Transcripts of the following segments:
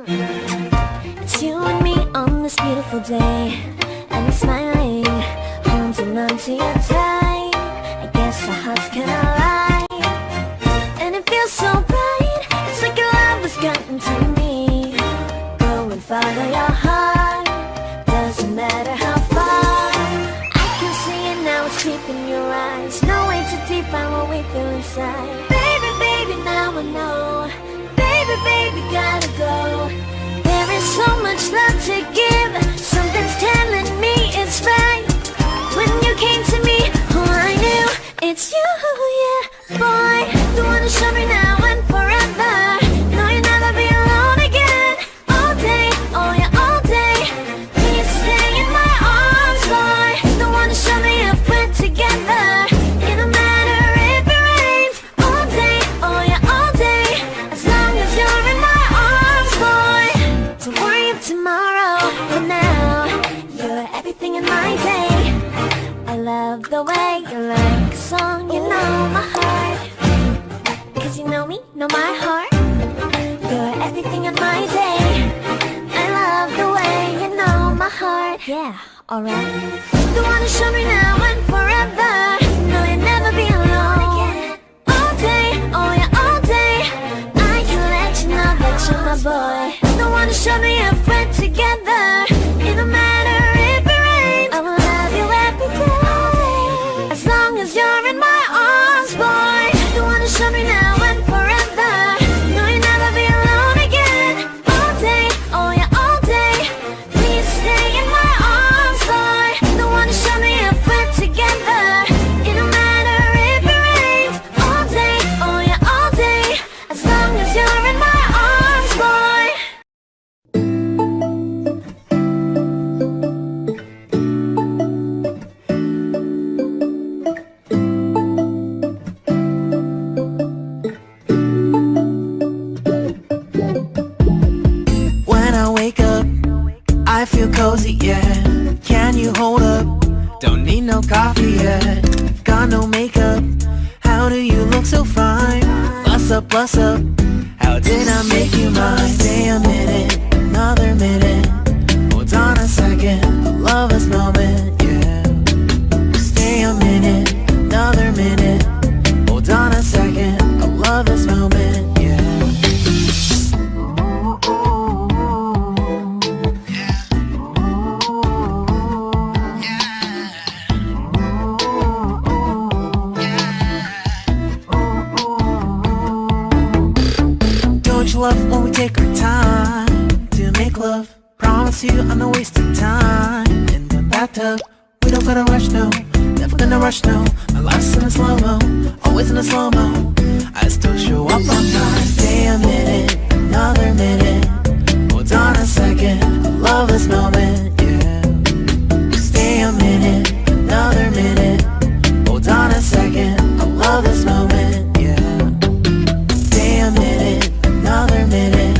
It's you and me on this beautiful day, and we're smiling, holding on to your tight. I guess our hearts can align, and it feels so bright. It's like your love has gotten to me. Go and follow your heart, doesn't matter how far. I can see it now, it's deep in your eyes. No way to define what we feel inside. Baby, baby, now I know. Baby, baby, gotta go. There is so much love to give. Something's telling me it's right. When you came to me, oh, I knew it's you, yeah, boy. The one to show me now and forever. No, you'll never be alone again. All day, oh yeah, all day. Please stay in my arms, boy. The one to show me if we're together. It don't matter if it rains. All day, oh yeah, all day. As long as you're in my arms, boy. Don't worry of tomorrow. For now, you're everything in my day. I love the way you like a song. You know my heart, 'cause you know me, know my heart. You're everything in my day. I love the way you know my heart. Yeah, alright. The one to show me now and forever. No, you'll never be alone again. All day, oh yeah, all day. I can let you know that you're my boy. The one to show me if we're together. It don't matter if it rains. I will love you every day. As long as you're in my arms, boy. The one to show me now and forever. No, you'll never be alone again. All day, oh yeah, all day. Please stay in my arms, boy. The one to show me if we're together. It don't matter if it rains. All day, oh yeah, all day. As long as you're in my arms, boy. When I wake up, I feel cozy, yeah. Can you hold up? Don't need no coffee yet. Got no makeup. How do you look so fine? Bust up, bust up. How did I make you mine? Stay a minute, another minute. Hold on a second, I love this moment, yeah. Stay a minute, another minute. Hold on a second, I love this moment, yeah. Don't you love when we take our time to make love? Promise you I'm not wasting time in the bathtub. We don't gotta rush, no. Never gonna rush, no. My life's in a slow-mo, always in a slow-mo. I still show up on time. Stay a minute, another minute. Hold on a second, I love this moment, yeah. Stay a minute, another minute. Hold on a second, I love this moment, yeah. Stay a minute, another minute.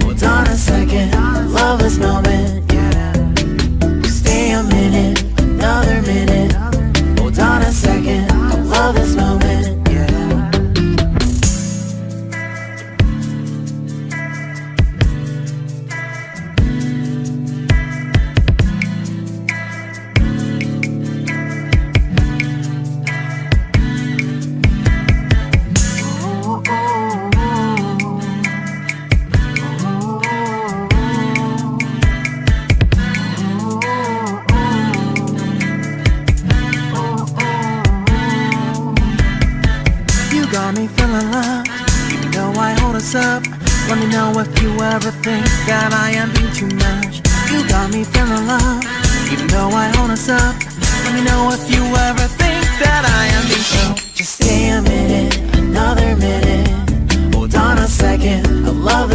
Hold on a second, I love this moment, yeah. Stay a minute, another minute. Hold on a second, I love this moment, yeah. Got me feeling loved, even though I hold us up. Let me know if you ever think that I am being too much. You got me feeling loved, even though I hold us up. Let me know if you ever think that I am being too. Just stay a minute, another minute. Hold on a second, I love